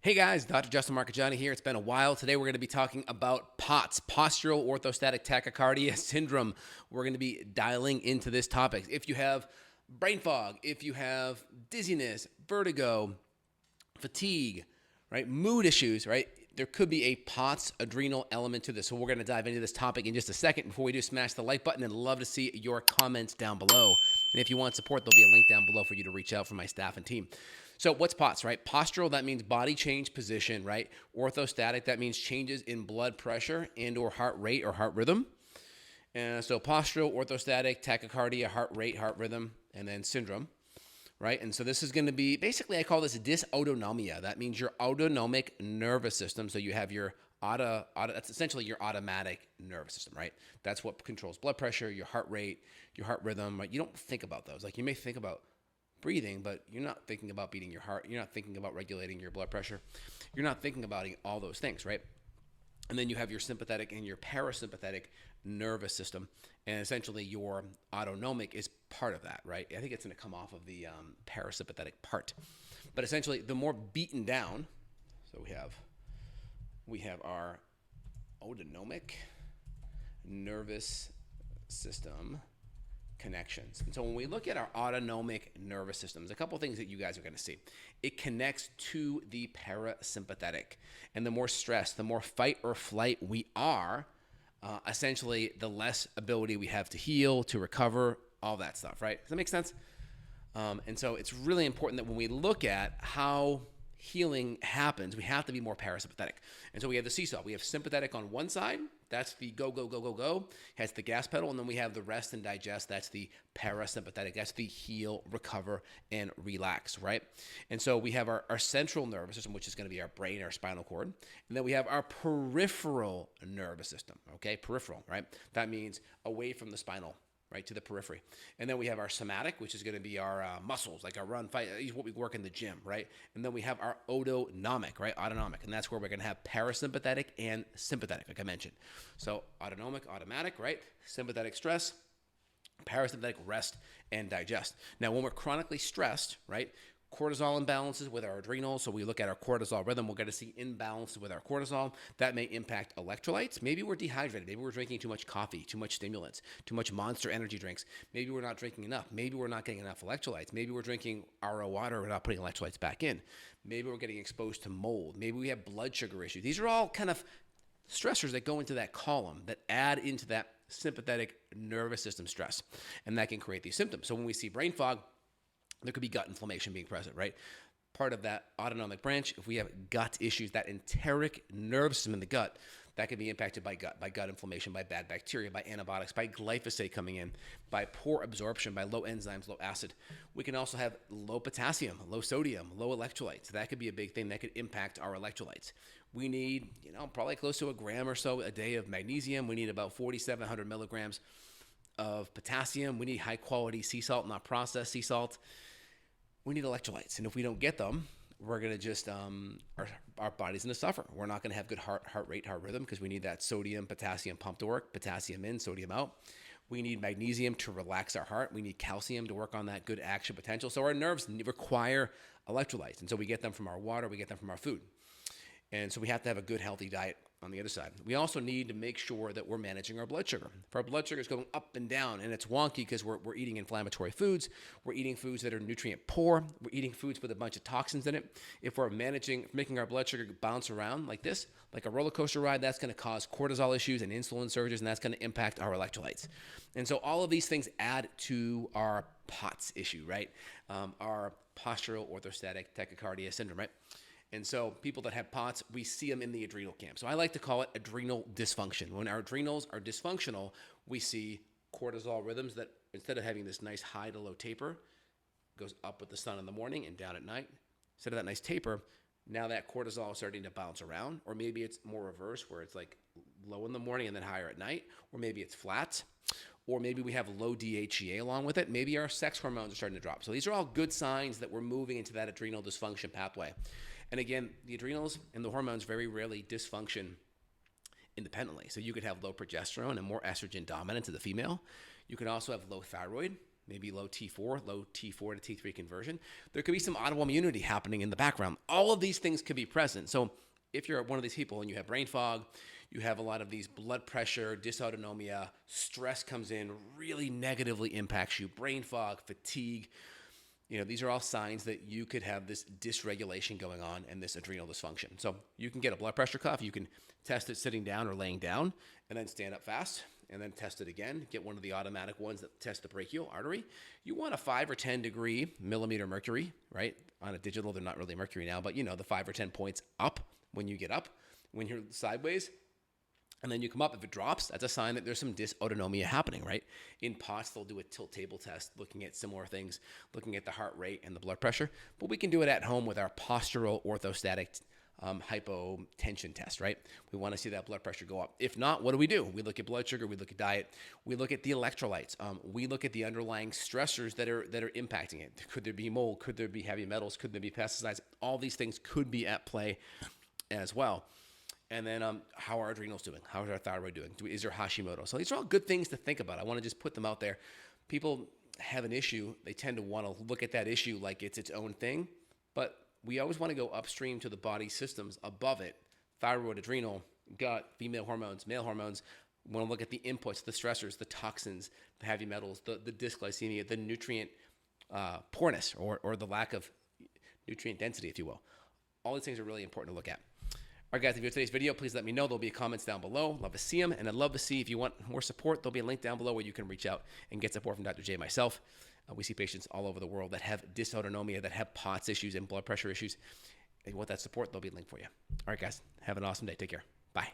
Hey guys, Dr. Justin Marcagiani here. It's been a while. Today we're going to be talking about POTS, postural orthostatic tachycardia syndrome. We're going to be dialing into this topic. If you have brain fog, if you have dizziness, vertigo, fatigue, right, mood issues, right, there could be a POTS adrenal element to this. So we're going to dive into this topic in just a second. Before we do, smash the like button and love to see your comments down below. And if you want support, there'll be a link down below for you to reach out from my staff and team. So what's POTS, right? Postural, that means body change position, right? Orthostatic, that means changes in blood pressure and or heart rate or heart rhythm. So postural, orthostatic, tachycardia, heart rate, heart rhythm, and then syndrome, right? And so this is going to be, basically I call this dysautonomia. That means your autonomic nervous system. So you have your that's essentially your automatic nervous system, right? That's what controls blood pressure, your heart rate, your heart rhythm, right? You don't think about those. Like you may think about breathing, but you're not thinking about beating your heart. You're not thinking about regulating your blood pressure. You're not thinking about all those things, right? And then you have your sympathetic and your parasympathetic nervous system. And essentially your autonomic is part of that, right? I think it's going to come off of the parasympathetic part. But essentially the more beaten down, so we have our autonomic nervous system connections. And so when we look at our autonomic nervous systems, a couple things that you guys are going to see. It connects to the parasympathetic. And the more stressed, the more fight or flight we are, essentially the less ability we have to heal, to recover, all that stuff, right? Does that make sense? And so it's really important that when we look at how healing happens, we have to be more parasympathetic. And so we have the seesaw. We have sympathetic on one side. That's the go, go, go, go, go. Has the gas pedal. And then we have the rest and digest. That's the parasympathetic. That's the heal, recover, and relax, right? And so we have our central nervous system, which is going to be our brain, our spinal cord. And then we have our peripheral nervous system, okay? Peripheral, right? That means away from the spinal, right, to the periphery. And then we have our somatic, which is going to be our muscles, like our run, fight, what we work in the gym, right? And then we have our autonomic, right, autonomic. And that's where we're going to have parasympathetic and sympathetic, like I mentioned. So autonomic, automatic, right? Sympathetic stress, parasympathetic rest and digest. Now, when we're chronically stressed, right, cortisol imbalances with our adrenals. So we look at our cortisol rhythm. We're going to see imbalances with our cortisol. That may impact electrolytes. Maybe we're dehydrated. Maybe we're drinking too much coffee, too much stimulants, too much Monster energy drinks. Maybe we're not drinking enough. Maybe we're not getting enough electrolytes. Maybe we're drinking RO water. We're not putting electrolytes back in. Maybe we're getting exposed to mold. Maybe we have blood sugar issues. These are all kind of stressors that go into that column that add into that sympathetic nervous system stress. And that can create these symptoms. So when we see brain fog, there could be gut inflammation being present, right? Part of that autonomic branch, if we have gut issues, that enteric nervous system in the gut, that can be impacted by gut inflammation, by bad bacteria, by antibiotics, by glyphosate coming in, by poor absorption, by low enzymes, low acid. We can also have low potassium, low sodium, low electrolytes. That could be a big thing that could impact our electrolytes. We need, probably close to a gram or so a day of magnesium. We need about 4,700 milligrams of potassium. We need high quality sea salt, not processed sea salt. We need electrolytes. And if we don't get them, we're going to just, our body's going to suffer. We're not going to have good heart rate, heart rhythm, because we need that sodium, potassium pump to work, potassium in, sodium out. We need magnesium to relax our heart. We need calcium to work on that good action potential. So our nerves require electrolytes. And so we get them from our water, we get them from our food. And so we have to have a good, healthy diet on the other side. We also need to make sure that we're managing our blood sugar. If our blood sugar is going up and down, and it's wonky because we're eating inflammatory foods, we're eating foods that are nutrient poor, we're eating foods with a bunch of toxins in it. If we're making our blood sugar bounce around like this, like a roller coaster ride, that's going to cause cortisol issues and insulin surges, and that's going to impact our electrolytes. And so all of these things add to our POTS issue, right? Our postural orthostatic tachycardia syndrome, right? And so people that have POTS, we see them in the adrenal camp. So I like to call it adrenal dysfunction. When our adrenals are dysfunctional, we see cortisol rhythms that instead of having this nice high to low taper, goes up with the sun in the morning and down at night. Instead of that nice taper, now that cortisol is starting to bounce around, or maybe it's more reverse where it's like low in the morning and then higher at night, or maybe it's flat, or maybe we have low DHEA along with it. Maybe our sex hormones are starting to drop. So these are all good signs that we're moving into that adrenal dysfunction pathway. And again, the adrenals and the hormones very rarely dysfunction independently. So you could have low progesterone and more estrogen dominant to the female. You can also have low thyroid. maybe low T4 to T3 conversion. There could be some autoimmunity happening in the background. All of these things could be present. So if you're one of these people and you have brain fog, you have a lot of these blood pressure, dysautonomia, stress comes in, really negatively impacts you, brain fog, fatigue. These are all signs that you could have this dysregulation going on and this adrenal dysfunction. So you can get a blood pressure cuff. You can test it sitting down or laying down and then stand up fast and then test it again. Get one of the automatic ones that test the brachial artery. You want a 5 or 10 degree millimeter mercury, right? On a digital, they're not really mercury now, but the 5 or 10 points up when you get up. When you're sideways, and then you come up, if it drops, that's a sign that there's some dysautonomia happening, right? In POTS, they'll do a tilt table test, looking at similar things, looking at the heart rate and the blood pressure. But we can do it at home with our postural orthostatic hypotension test, right? We want to see that blood pressure go up. If not, what do? We look at blood sugar, we look at diet, we look at the electrolytes, we look at the underlying stressors that are impacting it. Could there be mold? Could there be heavy metals? Could there be pesticides? All these things could be at play as well. And then how are our adrenals doing? How is our thyroid doing? Is there Hashimoto? So these are all good things to think about. I want to just put them out there. People have an issue. They tend to want to look at that issue like it's its own thing. But we always want to go upstream to the body systems above it. Thyroid, adrenal, gut, female hormones, male hormones. We want to look at the inputs, the stressors, the toxins, the heavy metals, the dysglycemia, the nutrient poorness or the lack of nutrient density, if you will. All these things are really important to look at. All right, guys, if you enjoyed today's video, please let me know. There'll be comments down below. Love to see them. And I'd love to see if you want more support, there'll be a link down below where you can reach out and get support from Dr. J and myself. We see patients all over the world that have dysautonomia, that have POTS issues and blood pressure issues. If you want that support, there'll be a link for you. All right, guys, have an awesome day. Take care. Bye.